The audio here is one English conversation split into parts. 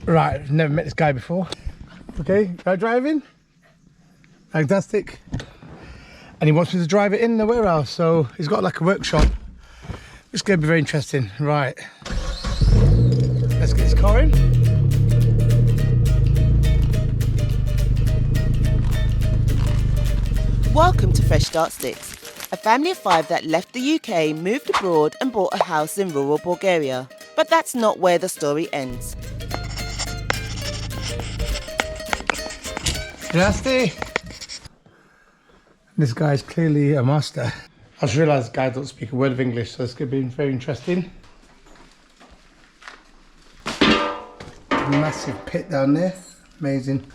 Right, I've never met this guy before. Okay, guy driving. Fantastic. And he wants me to drive it in the warehouse, so he's got like a workshop. It's going to be very interesting. Right, let's get this car in. Welcome to Fresh Start Sticks, a family of 5 that left the UK, moved abroad and bought a house in rural Bulgaria. But that's not where the story ends. Nasty. This guy's clearly a master. I just realised the guy don't speak a word of English, so it's going to be very interesting. Massive pit down there. Amazing.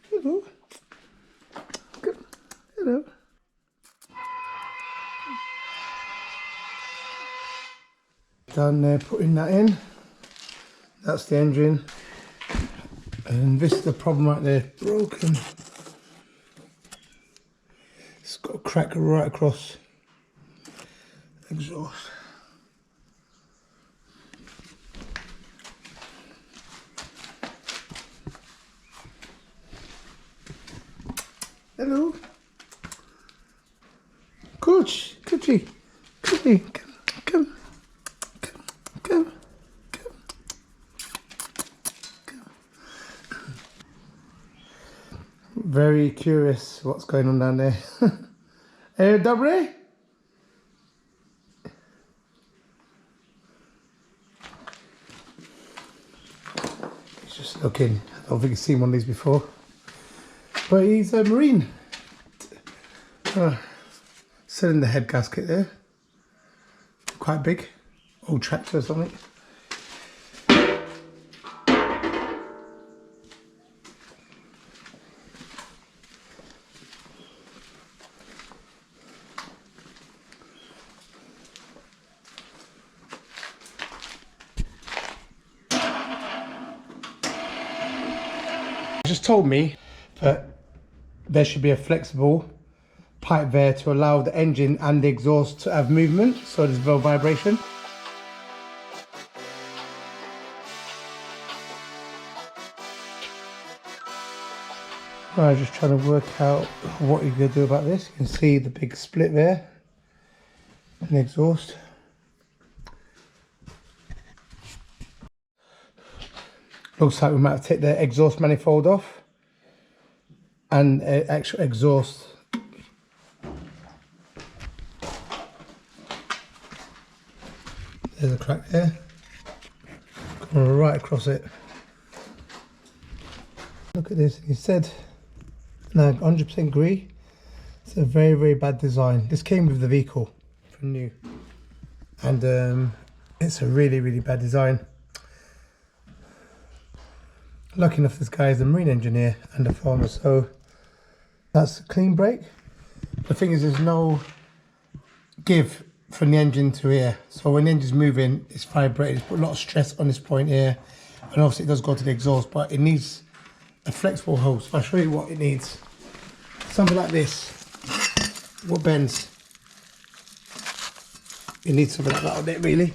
Hello. Hello. Down there, putting that in. That's the engine. And this is the problem right there, broken. It's got a crack right across the exhaust. Hello. Coach, Coochie, Coochie, come. Very curious what's going on down there. Dobre? He's just looking. I don't think he's seen one of these before. But he's a marine. Still in the head gasket there. Quite big. Old tractor or something. Just told me that there should be a flexible pipe there to allow the engine and the exhaust to have movement, so there's no vibration. I'm just trying to work out what you're going to do about this. You can see the big split there and the exhaust. Looks like we might have to take the exhaust manifold off and actual exhaust. There's a crack there, going right across it. Look at this, he said, no, 100% agree. It's a very, very bad design. This came with the vehicle from new, and it's a really, really bad design. Lucky enough this guy is a marine engineer and a farmer, so that's a clean brake. The thing is, there's no give from the engine to here, so when the engine's moving, it's vibrating. It's put a lot of stress on this point here, and obviously it does go to the exhaust, but it needs a flexible hose. I'll show you what it needs. Something like this, what bends. It needs something like that on it, really.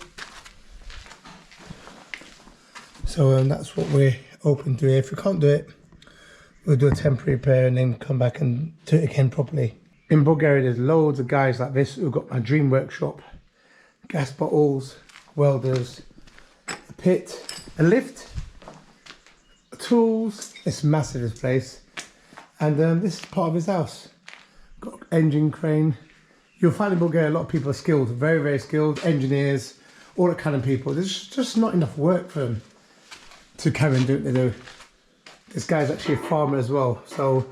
So that's what we're open to here. If we can't do it, we'll do a temporary repair and then come back and do it again properly. In Bulgaria, there's loads of guys like this who've got my dream workshop. Gas bottles, welders, a pit, a lift, tools. It's massive, this place. And this is part of his house. Got engine crane. You'll find in Bulgaria a lot of people are skilled, very, very skilled, engineers, all that kind of people. There's just not enough work for them to carry on doing what they do. This guy's actually a farmer as well, so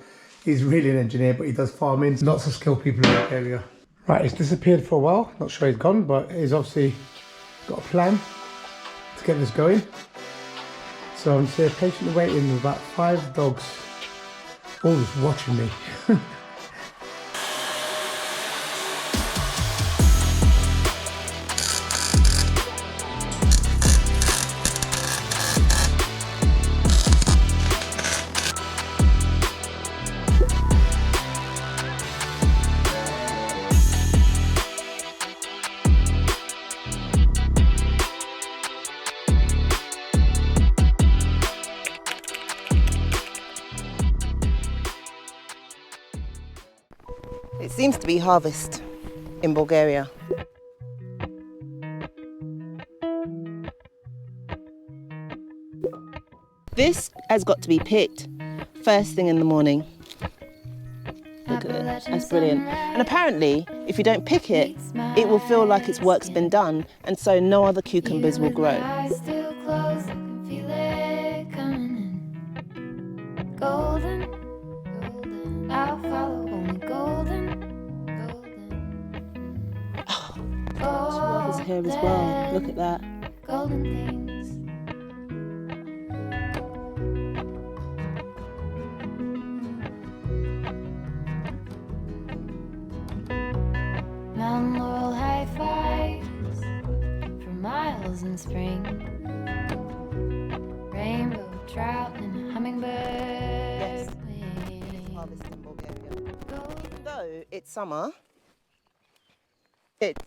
he's really an engineer, but he does farming. Lots of skilled people in that area. Right, he's disappeared for a while. Not sure he's gone, but he's obviously got a plan to get this going. So I'm just here patiently waiting with about 5 dogs, all just watching me. seems to be harvest in Bulgaria. This has got to be picked first thing in the morning. Look at it, that's brilliant. And apparently, if you don't pick it, it will feel like its work's been done, and so no other cucumbers will grow. Oh, his hair as well. Look at that. Golden things. Mountain laurel high fives for miles in spring. Rainbow trout and hummingbird. Yes, it's harvest in Bulgaria. Even though it's summer, it's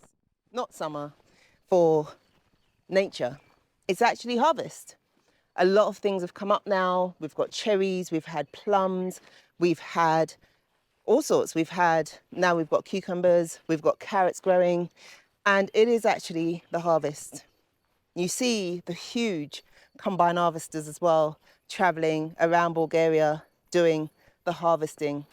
not summer for nature. It's actually harvest. A lot of things have come up now. We've got cherries, we've had plums, we've had all sorts. Now we've got cucumbers, we've got carrots growing, and it is actually the harvest. You see the huge combine harvesters as well, traveling around Bulgaria, doing the harvesting.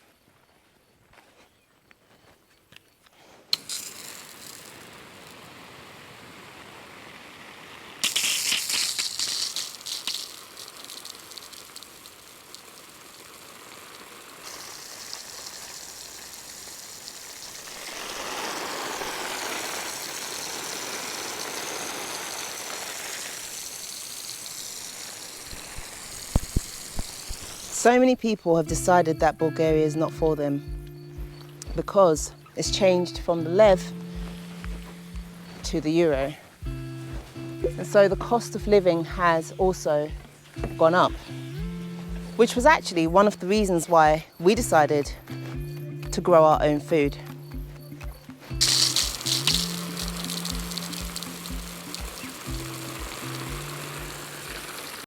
So many people have decided that Bulgaria is not for them because it's changed from the lev to the euro. And so the cost of living has also gone up, which was actually one of the reasons why we decided to grow our own food.